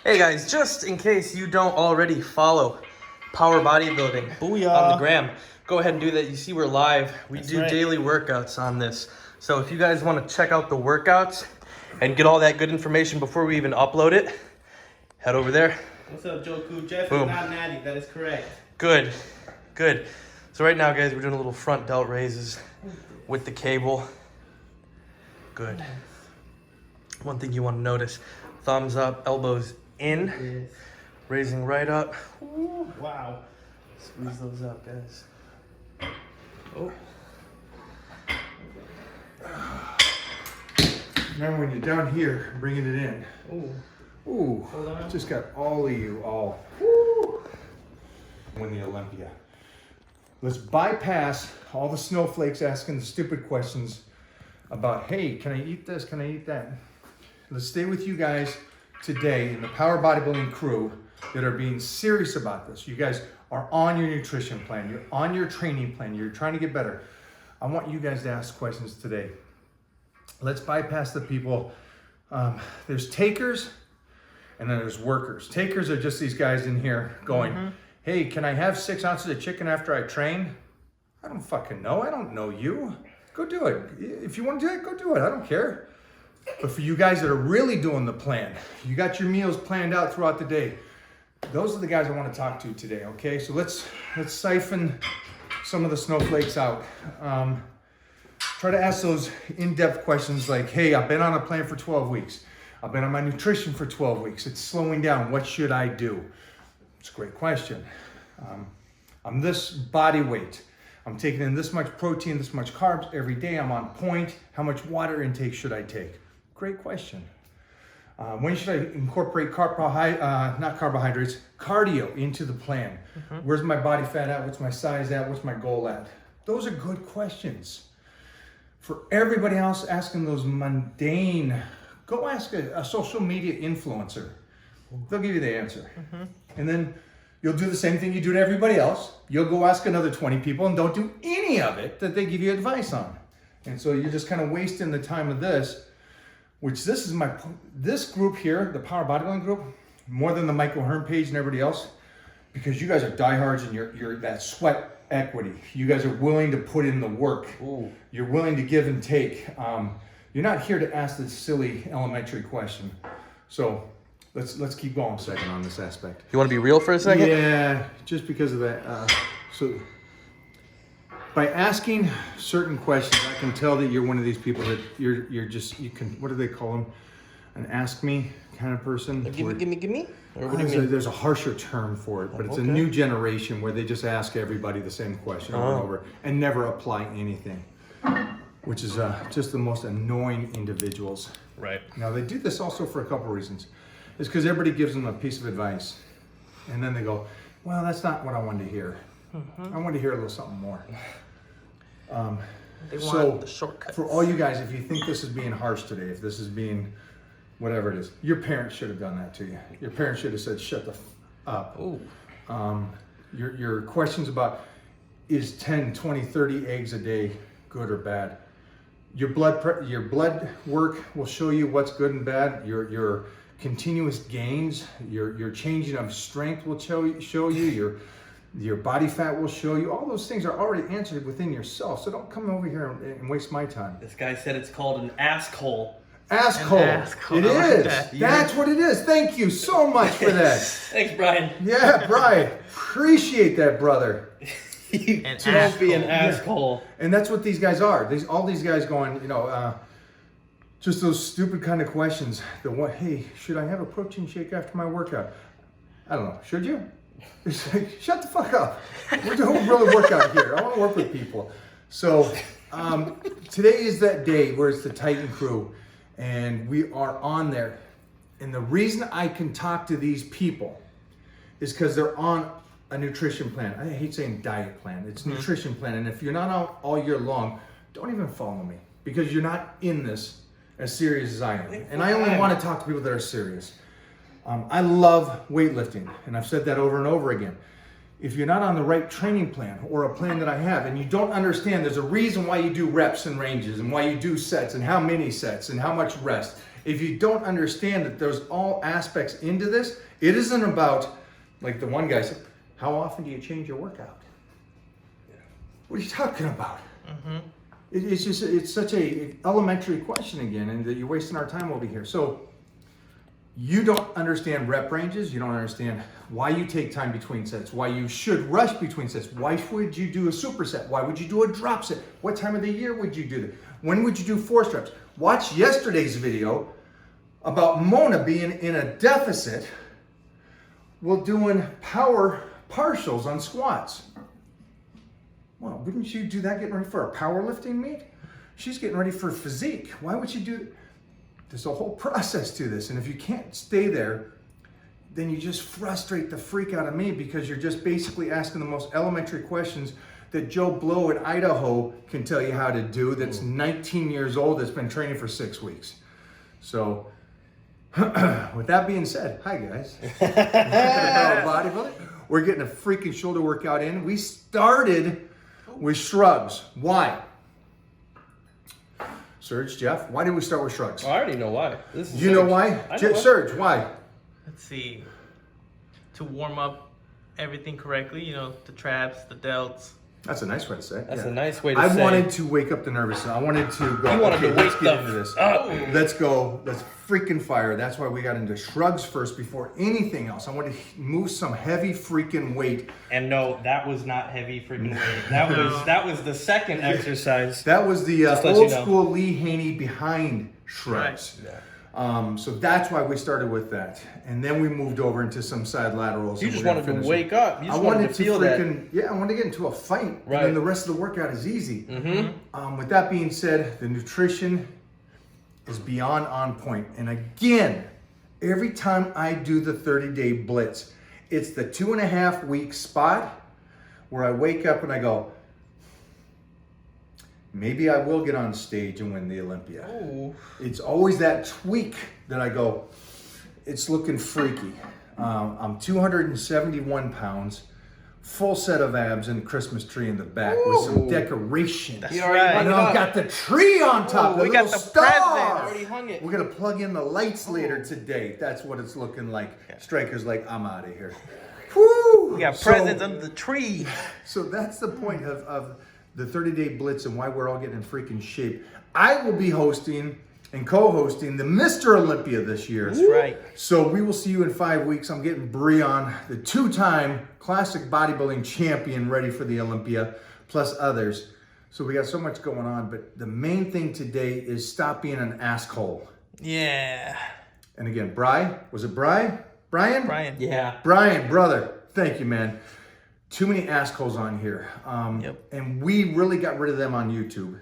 Hey guys, just in case you don't already follow Power-Bodybuilding on the gram, go ahead and do that. You see we're live. We do daily workouts on this. So if you guys want to check out the workouts and get all that good information before we even upload it, head over there. What's up, Joku? Jeff Boom. is not an addict. That is correct. Good, good. So right now, guys, we're doing a little front delt raises with the cable. Good. One thing you want to notice, thumbs up, elbows in, Yes. raising right up. Ooh, wow. Squeeze those up, guys. Oh. Remember when you're down here, bringing it in. Ooh. Ooh, Hold on. just got all of you all. Woo. Win the Olympia. Let's bypass all the snowflakes asking the stupid questions about, hey, can I eat this? Can I eat that? Let's stay with you guys today in the Power Bodybuilding crew that are being serious about this. You guys are on your nutrition plan. You're on your training plan. You're trying to get better. I want you guys to ask questions today. Let's bypass the people. There's takers and then there's workers. Takers are just these guys in here going, hey, can I have 6 ounces of chicken after I train? I don't fucking know. I don't know you. Go do it. If you want to do it, go do it. I don't care. But for you guys that are really doing the plan, you got your meals planned out throughout the day. Those are the guys I want to talk to today, okay? So let's siphon some of the snowflakes out. Try to ask those in-depth questions like, hey, I've been on a plan for 12 weeks. I've been on my nutrition for 12 weeks. It's slowing down. What should I do? It's a great question. I'm this body weight. I'm taking in this much protein, this much carbs every day. I'm on point. How much water intake should I take? Great question. When should I incorporate not carbohydrates, cardio into the plan? Where's my body fat at? What's my size at? What's my goal at? Those are good questions. For everybody else asking those mundane, go ask a social media influencer. They'll give you the answer. And then you'll do the same thing you do to everybody else. You'll go ask another 20 people and don't do any of it that they give you advice on. And so you're just kind of wasting the time of this, which this group here, the Power Bodybuilding group, more than the Michael Hearn page and everybody else, because you guys are diehards and you're that sweat equity. You guys are willing to put in the work. Ooh. You're willing to give and take. You're not here to ask this silly elementary question. So let's keep going a second on this aspect. You want to be real for a second? Yeah, just because of that. So by asking certain questions, I can tell that you're one of these people that you can, what do they call them? An ask me kind of person. Give me? Or what do you mean? There's a harsher term for it, but it's a new generation where they just ask everybody the same question over and over and never apply anything, which is just the most annoying individuals. Right. Now they do this also for a couple reasons. It's because everybody gives them a piece of advice and then they go, well, that's not what I wanted to hear. I want to hear a little something more. They want the shortcuts. For all you guys, if you think this is being harsh today, if this is being whatever it is, your parents should have done that to you. Your parents should have said, shut the up. Ooh. Your questions about is 10, 20, 30 eggs a day good or bad? Your blood work will show you what's good and bad. Your continuous gains, your changing of strength will show you. Your body fat will show you. All those things are already answered within yourself. So don't come over here and waste my time. This guy said it's called an askhole. Askhole. It is. That's what it is. Thank you so much for that. Thanks, Brian. Yeah, Brian. Appreciate that, brother. Don't be an asshole. And that's what these guys are. All these guys going, just those stupid kind of questions. Hey, should I have a protein shake after my workout? I don't know. Should you? It's like, shut the fuck up. We're doing really workout here. I want to work with people. So today is that day where it's the Titan crew and we are on there. And the reason I can talk to these people is because they're on a nutrition plan. I hate saying diet plan. It's nutrition plan. And if you're not out all year long, don't even follow me because you're not in this as serious as I am. And I only want to talk to people that are serious. I love weightlifting, and I've said that over and over again. If you're not on the right training plan or a plan that I have, and you don't understand there's a reason why you do reps and ranges and why you do sets and how many sets and how much rest If you don't understand that there's all aspects into this, it isn't about, like the one guy said, how often do you change your workout? What are you talking about? It's just, it's such a elementary question again, and that you're wasting our time over here. So you don't understand rep ranges. You don't understand why you take time between sets, why you should rush between sets. Why would you do a superset? Why would you do a drop set? What time of the year would you do that? When would you do force reps? Watch yesterday's video about Mona being in a deficit while doing power partials on squats. Well, wouldn't you do that getting ready for a powerlifting meet? She's getting ready for physique. Why would you do? There's a whole process to this. And if you can't stay there, then you just frustrate the freak out of me, because you're just basically asking the most elementary questions that Joe Blow in Idaho can tell you how to do, that's 19 years old, that's been training for 6 weeks. So with that being said, hi guys. Bodybuilding. We're getting a freaking shoulder workout in. We started with shrugs. Why? Serge, Jeff, why did we start with shrugs? I already know why. This is you know why? Serge, why? Let's see. To warm up everything correctly, you know, the traps, the delts. That's a nice way to say it. That's a nice way to say I it. wanted to wake up the nervous system. I wanted to go, You wanted okay, to let's wake get the into this. up. Let's go. Let's freaking fire. That's why we got into shrugs first before anything else. I wanted to move some heavy freaking weight. And no, that was not heavy freaking weight. That was the second exercise. That was the Just let old you know. school Lee Haney behind shrugs. Right. So that's why we started with that. And then we moved over into some side laterals. You and just we're wanted gonna to finish wake it. up. You I just wanted wanted to to feel that. I wanted to get into a fight. Right. And then the rest of the workout is easy. With that being said, the nutrition is beyond on point. And again, every time I do the 30-day blitz, it's the 2.5 week spot where I wake up and I go, maybe I will get on stage and win the Olympia. Ooh. It's always that tweak that I go, it's looking freaky. I'm 271 pounds, full set of abs and a Christmas tree in the back with some decoration. That's You already right. hung I it know up. I've got the tree on top, we got little the star. present. I already hung it. We're gonna plug in the lights later today. That's what it's looking like. Striker's like, I'm out of here. Woo! We got So- presents under the tree. So that's the point of the 30-day blitz and why we're all getting in freaking shape. I will be hosting and co-hosting the Mr. Olympia this year. That's right. So we will see you in 5 weeks. I'm getting Bree on, the 2-time classic bodybuilding champion, ready for the Olympia, plus others. So we got so much going on, but the main thing today is stop being an asshole. Yeah. And again, was it Brian? Brian. Yeah. Brian, brother, thank you, man. Too many assholes on here. Yep. And we really got rid of them on YouTube.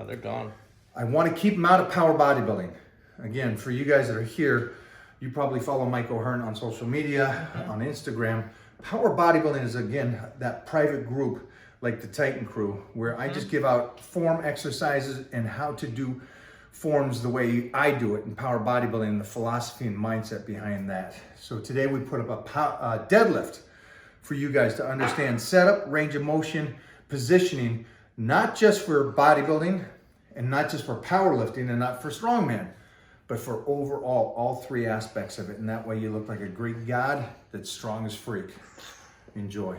Oh, they're gone. I want to keep them out of Power Bodybuilding. Again, for you guys that are here, you probably follow Mike O'Hearn on social media, on Instagram. Power Bodybuilding is, again, that private group like the Titan Crew, where I just give out form exercises and how to do forms the way I do it in Power Bodybuilding and the philosophy and mindset behind that. So today we put up a deadlift for you guys to understand setup, range of motion, positioning, not just for bodybuilding and not just for powerlifting and not for strongman, but for overall, all 3 aspects of it. And that way you look like a Greek god that's strong as freak. Enjoy.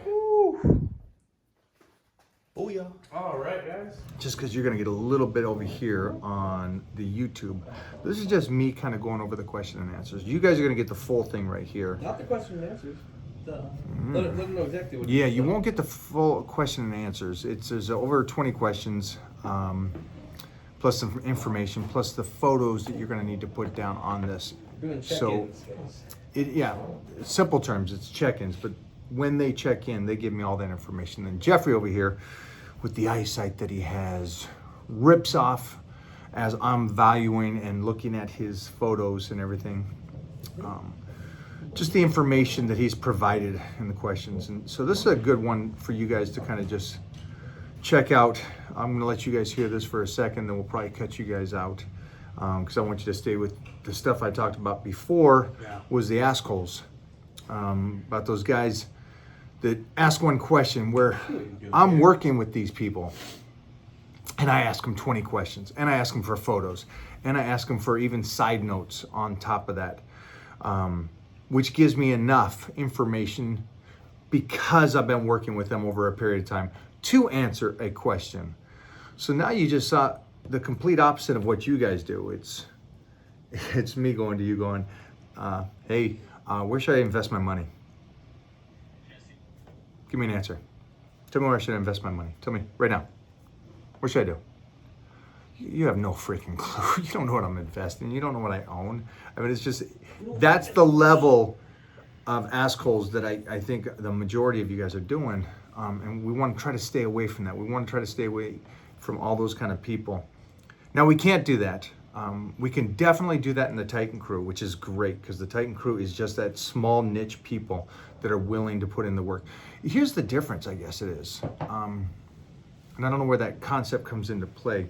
Booyah. All right, guys. Just because you're going to get a little bit over here on the YouTube. This is just me kind of going over the question and answers. You guys are going to get the full thing right here. Not the question and answers. Let them know exactly what. Yeah, you won't get the full question and answers. There's over 20 questions, plus some information, plus the photos that you're going to need to put down on this. Doing So, check-ins. simple terms, it's check-ins, but when they check in, they give me all that information. Then Jeffrey over here, with the eyesight that he has, rips off as I'm valuing and looking at his photos and everything. Just the information that he's provided in the questions. And so this is a good one for you guys to kind of just check out. I'm going to let you guys hear this for a second, then we'll probably cut you guys out. Because I want you to stay with the stuff I talked about before, was the Askholes. About those guys that ask one question where I'm working with these people And I ask them 20 questions, and I ask them for photos, and I ask them for even side notes on top of that, which gives me enough information because I've been working with them over a period of time to answer a question. So now you just saw the complete opposite of what you guys do. It's me going to you going, hey, where should I invest my money? Give me an answer. Tell me where I should invest my money. Tell me right now. What should I do? You have no freaking clue. You don't know what I'm investing. You don't know what I own. I mean, it's just, that's the level of assholes that I think the majority of you guys are doing. And we want to try to stay away from that. We want to try to stay away from all those kind of people. Now, we can't do that. We can definitely do that in the Titan crew, which is great because the Titan crew is just that small niche people that are willing to put in the work. Here's the difference, I guess it is. And I don't know where that concept comes into play,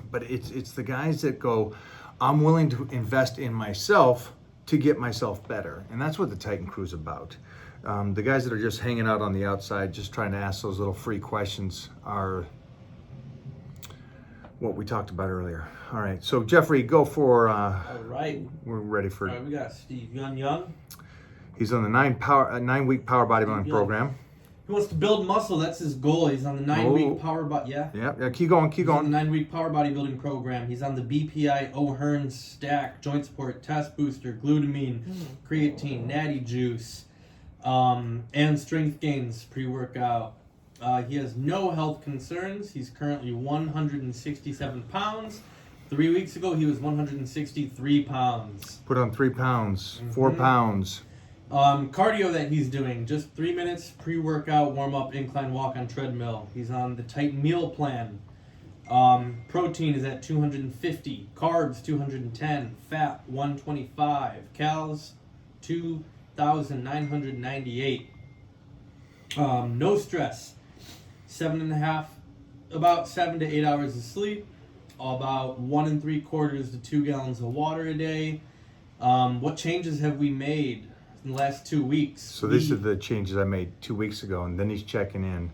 but it's the guys that go, I'm willing to invest in myself to get myself better. And that's what the Titan crew is about. The guys that are just hanging out on the outside, just trying to ask those little free questions are what we talked about earlier. All right, so Jeffrey, go for, All right. we're ready for, All right, we got Steve Young. he's on the 9-week power bodybuilding program. He wants to build muscle. That's his goal. He's on the 9-week power body. Yeah, keep going. He's on the 9-week power bodybuilding program. He's on the BPI O'Hearn stack, joint support, test booster, glutamine, creatine, natty juice, and strength gains pre-workout. He has no health concerns. He's currently 167 pounds. 3 weeks ago, he was 163 pounds. Put on 3 pounds, 4 pounds. Cardio that he's doing, just 3 minutes pre-workout, warm-up, incline walk on treadmill. He's on the Titan meal plan. Protein is at 250, carbs 210, fat 125, calories 2,998. No stress, about 7 to 8 hours of sleep, about 1 3/4 to 2 gallons of water a day. What changes have we made in the last 2 weeks? So these are the changes I made 2 weeks ago, and then he's checking in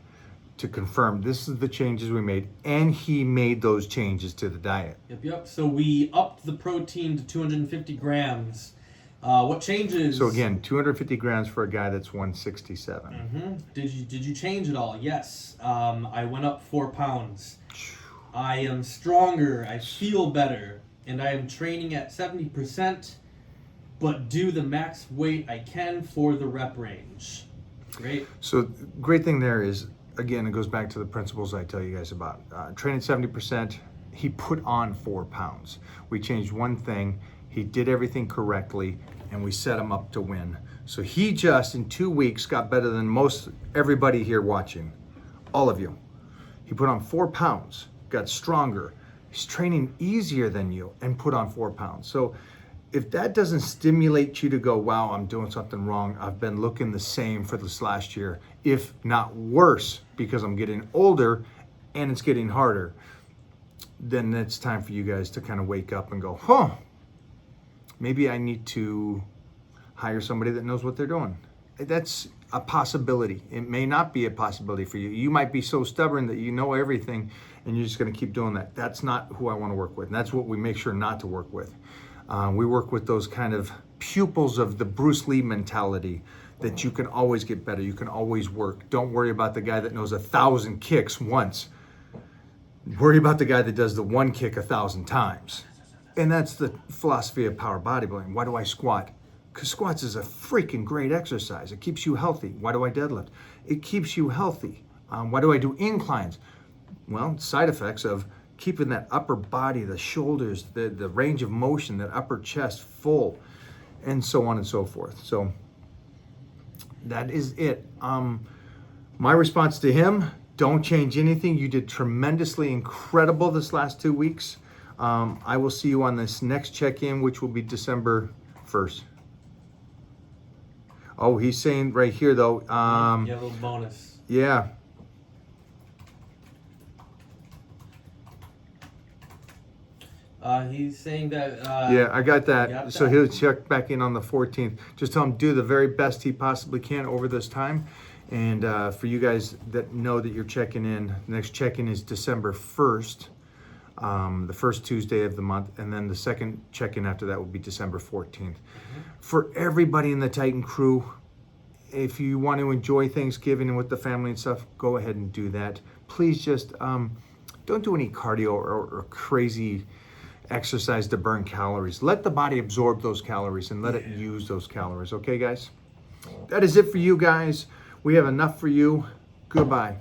to confirm this is the changes we made, and he made those changes to the diet. Yep. So we upped the protein to 250 grams. What changes? So again, 250 grams for a guy that's 167. Did you change it all? Yes. I went up 4 pounds. I am stronger. I feel better, and I am training at 70%. But do the max weight I can for the rep range. Great. So great thing there is, again, it goes back to the principles I tell you guys about. Training 70%, he put on 4 pounds. We changed one thing, he did everything correctly, and we set him up to win. So he just, in 2 weeks, got better than everybody here watching. All of you. He put on 4 pounds, got stronger. He's training easier than you and put on 4 pounds. So if that doesn't stimulate you to go, wow, I'm doing something wrong. I've been looking the same for this last year, if not worse, because I'm getting older and it's getting harder, then it's time for you guys to kind of wake up and go, maybe I need to hire somebody that knows what they're doing. That's a possibility. It may not be a possibility for you. You might be so stubborn that you know everything and you're just going to keep doing that. That's not who I want to work with. And that's what we make sure not to work with. We work with those kind of pupils of the Bruce Lee mentality that you can always get better. You can always work. Don't worry about the guy that knows 1,000 kicks once. Worry about the guy that does the one kick 1,000 times. And that's the philosophy of power bodybuilding. Why do I squat? Because squats is a freaking great exercise. It keeps you healthy. Why do I deadlift? It keeps you healthy. Why do I do inclines? Well, side effects of keeping that upper body, the shoulders, the range of motion, that upper chest full, and so on and so forth. So that is it. My response to him, don't change anything. You did tremendously incredible this last 2 weeks. I will see you on this next check-in, which will be December 1st. Oh, he's saying right here though. Yeah, a little bonus. Yeah. He's saying that. Yeah, I got that. So he'll check back in on the 14th. Just tell him do the very best he possibly can over this time, And for you guys that know that you're checking in, the next check-in is December 1st, the first Tuesday of the month, and then the second check-in after that will be December 14th. For everybody in the Titan crew, if you want to enjoy Thanksgiving and with the family and stuff, go ahead and do that. Please just don't do any cardio or crazy exercise to burn calories. Let the body absorb those calories and let it use those calories. Okay, guys? That is it for you guys. We have enough for you. Goodbye.